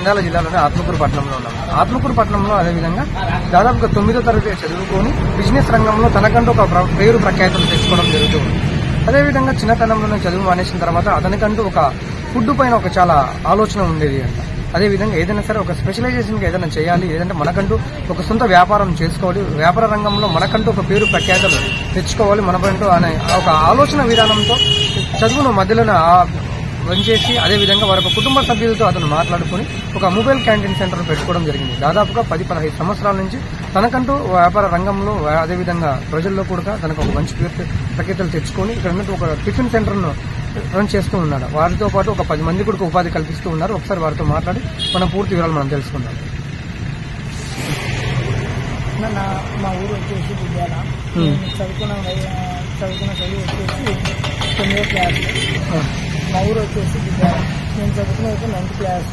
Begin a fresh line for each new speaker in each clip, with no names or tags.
నంద్యాల జిల్లాలోని ఆత్మకూరు పట్టణంలో ఉన్నాం. ఆత్మకూరు పట్టణంలో అదేవిధంగా దాదాపుగా 9వ తరగతి చదువుకొని బిజినెస్ రంగంలో తనకంటూ ఒక పేరు ప్రఖ్యాతులు తెచ్చుకోవడం జరుగుతుంది. అదేవిధంగా చిన్నతనంలోనే చదువు మానేసిన తర్వాత అతనికంటూ ఒక ఫుడ్ పైన ఒక చాలా ఆలోచన ఉండేది అంట. అదేవిధంగా ఏదైనా సరే ఒక స్పెషలైజేషన్గా ఏదైనా చేయాలి, ఏదంటే మనకంటూ ఒక సొంత వ్యాపారం చేసుకోవాలి, వ్యాపార రంగంలో మనకంటూ ఒక పేరు ప్రఖ్యాతులు తెచ్చుకోవాలి మనకంటూ అనే ఒక ఆలోచన విధానంతో చదువును మధ్యలోనే వంచేసి అదేవిధంగా వారి కుటుంబ సభ్యులతో అతను మాట్లాడుకుని ఒక మొబైల్ క్యాంటీన్ సెంటర్ పెట్టుకోవడం జరిగింది. దాదాపుగా 10-15 సంవత్సరాల నుంచి తనకంటూ వ్యాపార రంగంలో అదేవిధంగా ప్రజల్లో కూడా తనకు ఒక మంచి పేరు ప్రఖ్యాతులు తెచ్చుకొని ఇక్కడ ఉన్నట్టు ఒక టిఫిన్ సెంటర్ను రన్ చేస్తూ ఉన్నాడు. వారితో పాటు ఒక 10 మంది కూడా ఉపాధి కల్పిస్తూ ఉన్నారు. ఒకసారి వారితో మాట్లాడి మనం పూర్తి వివరాలు మనం తెలుసుకుందాం.
మా ఊరు వచ్చేసి విద్యాల చదువుకున్న చదువు వచ్చేసి 9వ క్లాస్. మా ఊరు వచ్చేసి విద్యాల. నేను చదువుకున్నది 9th క్లాస్.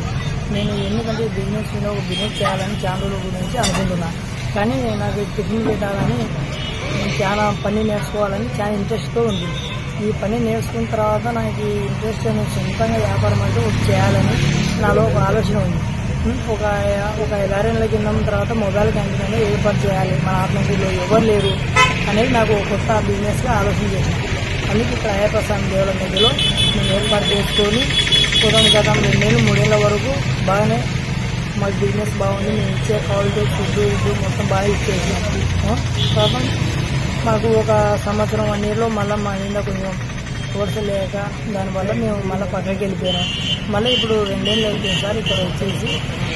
నేను ఎందుకంటే బిజినెస్లో ఒక బిజినెస్ చేయాలని చాలా రోజుల గురించి అనుకుంటున్నాను. కానీ నాకు టిఫిన్ పెట్టాలని నేను చాలా పని నేర్చుకోవాలని చాలా ఇంట్రెస్ట్తో ఉంది. ఈ పని నేర్చుకున్న తర్వాత నాకు ఈ ఇంట్రెస్ట్ అనేది సొంతంగా వ్యాపారం అంటే ఒకటి చేయాలని నాలో ఒక ఆలోచన ఉంది. ఒక 5-6 ఏళ్ళ కింద తర్వాత మొబైల్ క్యాంటీన్ అనేది ఏర్పాటు చేయాలి, మన ఆత్మకూరులో ఎవరు లేరు అనేది నాకు కొత్త బిజినెస్గా ఆలోచన చేశాను. అందుకే ఇక్కడ అయ్యప్రసాద్ దేవుల మధ్యలో మేము ఏర్పాటు చేసుకొని గతం 2-3 ఏళ్ళ వరకు బాగానే మాకు బిజినెస్ బాగుంది. మేము ఇచ్చే క్వాలిటీ ఫుడ్ మొత్తం బాగా ఇచ్చేసాం. తర్వాత మాకు ఒక సంవత్సరం 1 yearలో మళ్ళీ మా ఇంట్లో కొంచెం కోర్సు లేక దానివల్ల మేము మళ్ళీ పక్కకి వెళ్ళిపోయినాం. మళ్ళీ ఇప్పుడు 2 ఏళ్ళు అయిపోయింది సార్ ఇక్కడ వచ్చేసి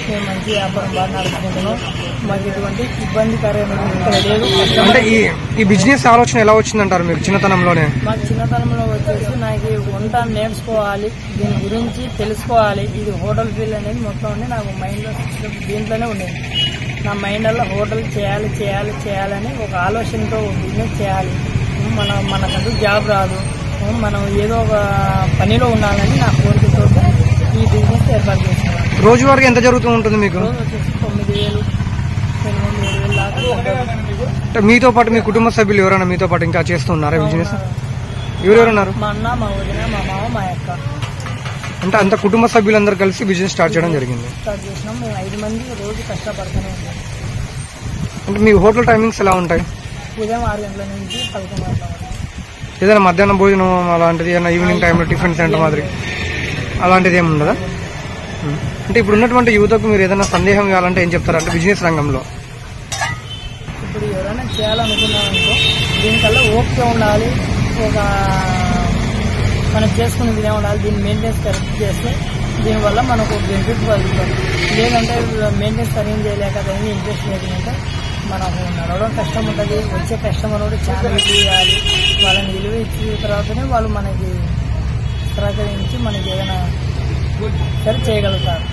మేము మంచి వ్యాపారం బాగా నడుపుకుంటున్నాం. మాకు ఎటువంటి ఇబ్బందికరమైన ఇక్కడ లేదు.
అంటే ఈ బిజినెస్ ఆలోచన ఎలా వచ్చిందంటారు మీరు చిన్నతనంలోనే?
మాకు చిన్నతనంలో వచ్చేసి నాకు వంట నేర్చుకోవాలి, దీని గురించి తెలుసుకోవాలి, ఇది హోటల్ ఫీల్డ్ అనేది మొత్తం ఉండి నాకు మైండ్లో దీంట్లోనే ఉండేది. నా మైండ్లో హోటల్ చేయాలని ఒక ఆలోచనతో బిజినెస్ చేయాలి. మనకంటూ జాబ్ రాదు, మనం ఏదో ఒక పనిలో ఉండాలని నా కోరికతో ఈ బిజినెస్ ఏర్పాటు చేస్తున్నాను.
రోజువారీగా ఎంత జరుగుతూ ఉంటుంది మీకు?
రోజు వచ్చేసి 9,000, 8,000 దాకా.
మీతో పాటు మీ కుటుంబ సభ్యులు ఎవరైనా మీతో పాటు ఇంకా చేస్తున్నారా బిజినెస్? ఎవరెవరున్నారు?
మా అన్న, మా వదిన, మా మామ, మా అక్క.
అంటే అంత కుటుంబ సభ్యులందరూ కలిసి బిజినెస్ స్టార్ట్ చేయడం జరిగింది.
స్టార్ట్ చేసినాం. మేము 5 మంది రోజు కష్టపడుతూనే ఉంటాం.
అంటే మీ హోటల్ టైమింగ్స్ ఎలా ఉంటాయి?
ఉదయం 6 గంటల నుంచి 11 గంటల వరకు.
ఏదైనా మధ్యాహ్నం భోజనం అలాంటిది, ఏదైనా ఈవినింగ్ టైంలో టిఫిన్ సెంటర్ మాదిరి అలాంటిది ఏమి ఉండదా? అంటే ఇప్పుడు ఉన్నటువంటి యువతకు మీరు ఏదైనా సందేహం కావాలంటే ఏం చెప్తారంటే బిజినెస్ రంగంలో?
ఇప్పుడు ఎవరైనా చేయాలనుకున్నామనుకో దీనికల్లా ఓపిక ఉండాలి, ఒక మనం చేసుకునే విధంగా ఉండాలి. దీన్ని మెయింటెనెన్స్ కరెక్ట్ చేస్తే దీనివల్ల మనకు బెనిఫిట్ కలుగుతుంది. లేదంటే మెయింటెనెన్స్ సరిగ్గా చేయలేక దాన్ని ఇంట్రెస్ట్ లేకుంటే మనకు నడవడం కష్టం ఉంటుంది. వచ్చే కస్టమర్ కూడా చాలా ఇవ్వాలి, వాళ్ళని విలువ ఇచ్చిన తర్వాతనే వాళ్ళు మనకి సహకరించి మనకి ఏదైనా సరి చేయగలుగుతారు.